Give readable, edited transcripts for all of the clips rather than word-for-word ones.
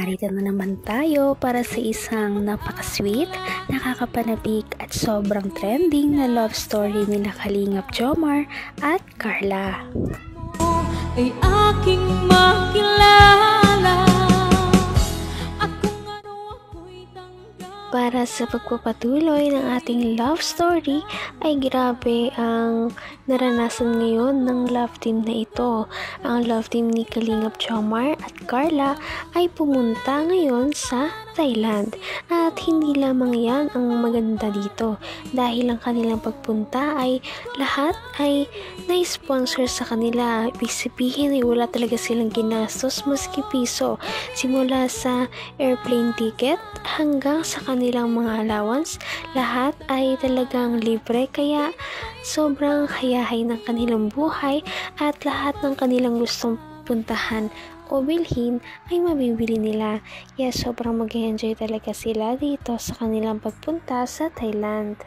narito na naman tayo para sa isang napaka-sweet, nakakapanabik at sobrang trending na love story nila Kalingap Jomar at Carla. Ay aking makilala. Para sa pagpapatuloy ng ating love story ay grabe ang naranasan ngayon ng love team na ito. Ang love team ni Kalingap Jomar at Carla ay pumunta ngayon sa Thailand. At hindi lamang yan ang maganda dito. Dahil ang kanilang pagpunta ay lahat ay na-sponsor sa kanila. Ibig sabihin ay wala talaga silang ginastos maski piso. Simula sa airplane ticket hanggang sa kanilang mga allowance, lahat ay talagang libre, kaya sobrang hayahay ng kanilang buhay at lahat ng kanilang gustong puntahan o bilhin ay mabibili nila. Kaya sobrang mag-enjoy talaga sila dito sa kanilang pagpunta sa Thailand.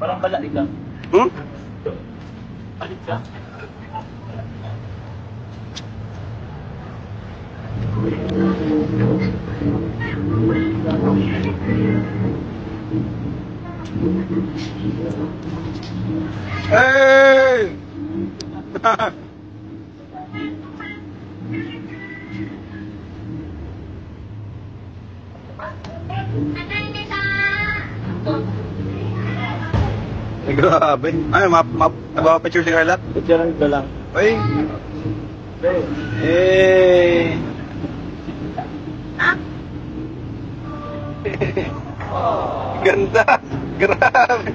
Parang balik ka. Balik ka. Hey! Ay, grabe. Ay, nagpapapicture si Carla? Picturean ko lang. Uy! Hey! Ganda! Grabe!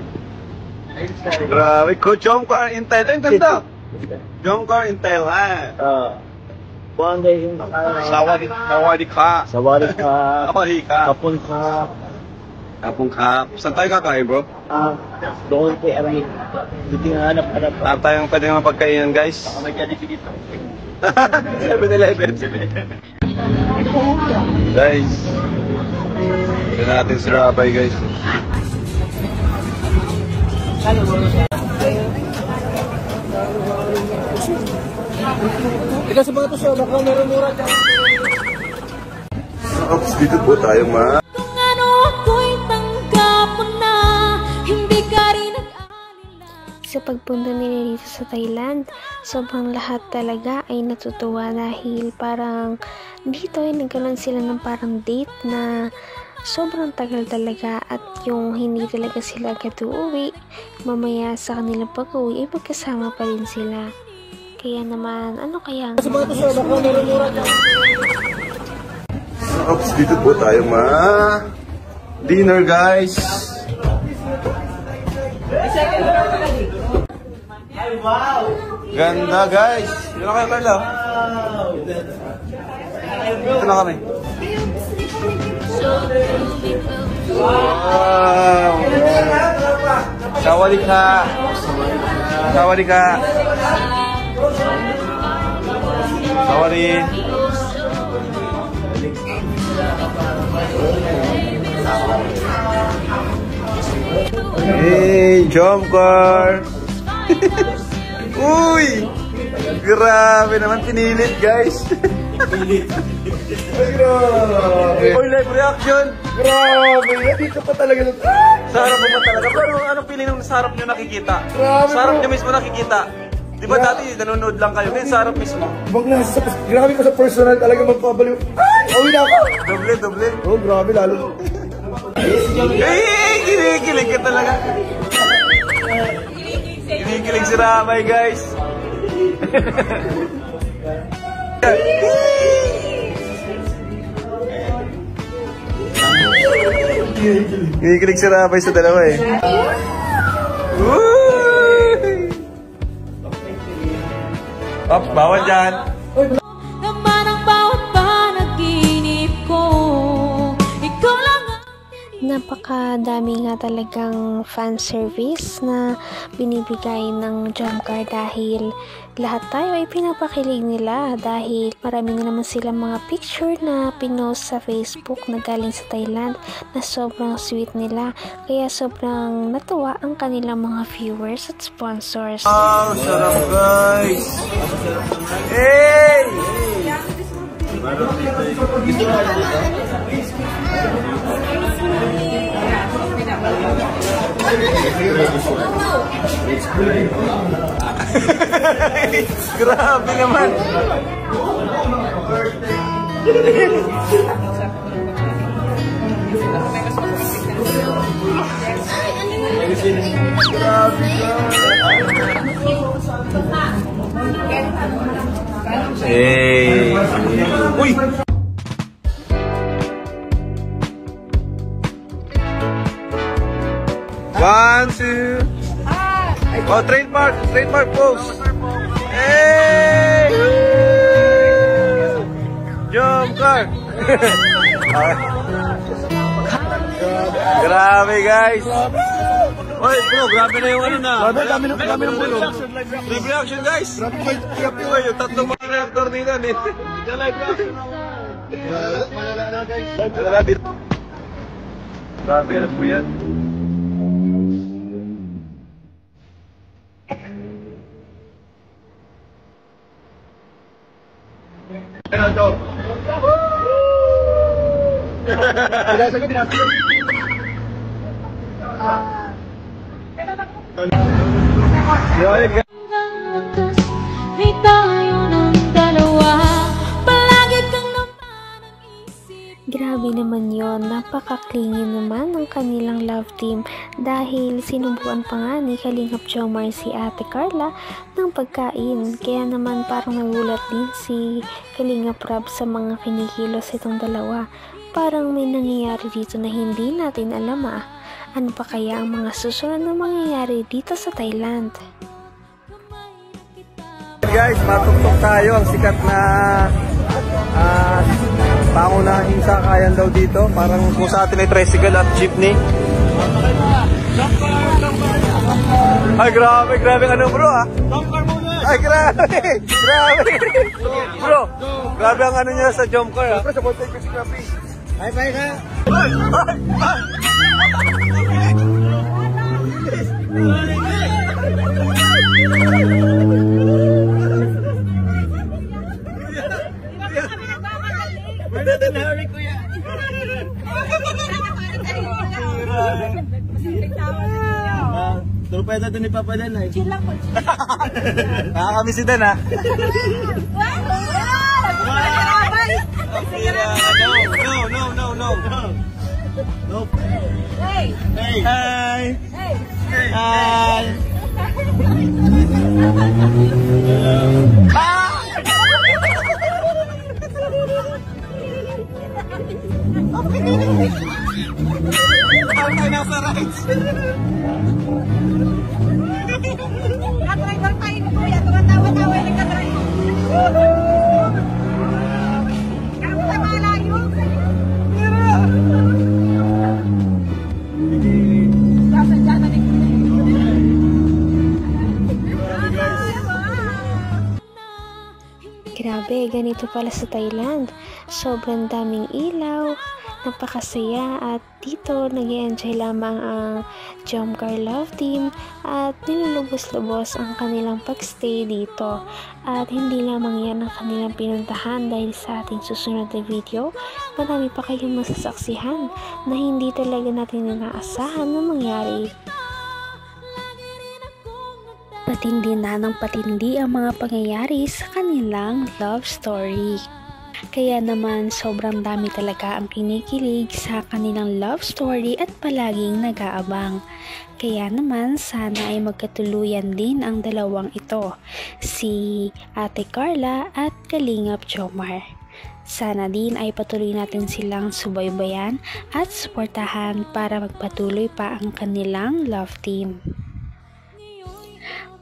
Grabe! Jomcar Intel. Ang ganda! Jomcar Intel, ha? One day yung... Sawadi ka. Sawari ka. Sawadi ka. Kapon ka. Kapong kap. Saan tayo kakain, bro? Doon kay Aray. Dito nga hanap-hanap. Saan tayong pwede mga pagkainan, guys? May ganito dito. 7-Eleven. Guys. Ito natin si Rabay, guys. Ikaw sa mga to siya, baka mura-mura dyan. Ops, dito po tayo, ma. Kung ano ako'y tanggap mo na, hindi ka rin nag-alila. Sa pagpunta nila dito sa Thailand, sobrang lahat talaga ay natutuwa dahil parang dito ay nagkaroon sila ng parang date na sobrang tagal talaga, at yung hindi talaga sila agad uuwi, mamaya sa kanilang pag-uwi ay magkasama pa rin sila. Kaya naman, ano kaya ang... Sa mga to siya, baka mura-mura dyan. Ops, dito po tayo, ma. Dinner, guys. Ganda, guys. Dito na kayo, Carla. Dito na kami. Wow. Sawadi ka. Sawadi ka. Sawadi. Hey, Jomcar. Uy! Grabe naman, pinilit, guys. Ay, grabe. Uy, live reaction. Grabe, dito pa talaga. Sa harap mo pa talaga. Pero anong feeling nung sa harap nyo nakikita? Grabe, sa harap nyo mismo nakikita. Di ba dati nanonood lang kayo? Ngayon sa harap mismo. Grabe ko sa personal talaga magpabaliw. Ay! Uwi na ako! Doble. Oh, grabe lalo. Kinikilig ka talaga. Kinikilig si Ramay, guys. Kinikilig si Ramay sa dalawa eh. Ops, bawal dyan. Naman ang bawat panaginip ko, ikaw lang ang Napakadami nga talagang fan service na binibigay ng Jomcar dahil lahat tayo ay pinapakilig nila dahil marami na naman silang mga picture na pinost sa Facebook na galing sa Thailand na sobrang sweet nila, kaya sobrang natuwa ang kanilang mga viewers at sponsors. Wow, sarap guys! Hey! Grabe naman! Hey! Uy! One, two. Oh, trademark pose. Hey! Jomcar. Grabe guys. Oy, bro, grabe na yung ano na. Grabe, dami ng bulong. Live reaction guys. Grabe, Oy, yung tatlong mga reactor nila. Grabe na po yan. Ano to? Ay tayo ng dalawa, palagi kang naman ang isip. Grabe naman yon, napaka-clingy naman ng kanilang love team dahil sinubuan pa nga ni Kalingap Jomar si Ate Carla ng pagkain, kaya naman parang nagulat din si Kalingap Rob sa mga kinikilos itong dalawa. Parang may nangyayari dito na hindi natin alam Ano pa kaya ang mga susunod na mangyayari dito sa Thailand? Guys, matutok tayo ang sikat na pangunahing sakayan daw dito. Parang kung sa atin ay tricycle at jeepney. Ay, grabe ano bro Ay, grabe. Bro, grabe ang ano niya sa Jomcar Sa botay ko si Krapi. Ay, bye ka. Tulog pa yata ito ni Papa Dan eh. Chill lang po. Nakakamiss si Dan ha. No. Hey! Hi. Hey! Hi. Ang nasa rights. Driver tayo ni Kuya, tumatawa-tawa yung ka-driver. Kaya tayo malayo. Sasadya na ni Kuya. Grabe, ganito pala sa Thailand. Sobrang daming ilaw, napakasaya at dito nag-i-enjoy lamang ang Jomcar Love Team at nilulubos-lubos ang kanilang pagstay dito. At hindi lamang yan ang kanilang pinuntahan dahil sa ating susunod na video, marami pa kayong masasaksihan na hindi talaga natin inaasahan na mangyari. Patindi na ng patindi ang mga pangyayari sa kanilang love story. Kaya naman sobrang dami talaga ang kinikilig sa kanilang love story at palaging nag-aabang. Kaya naman sana ay magkatuluyan din ang dalawang ito, si Ate Carla at Kalingap Jomar. Sana din ay patuloy natin silang subaybayan at suportahan para magpatuloy pa ang kanilang love team.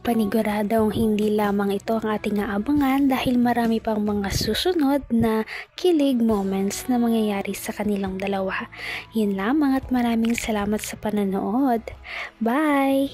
Paniguradong hindi lamang ito ang ating aabangan dahil marami pang mga susunod na kilig moments na mangyayari sa kanilang dalawa. Yun lamang at maraming salamat sa panonood. Bye!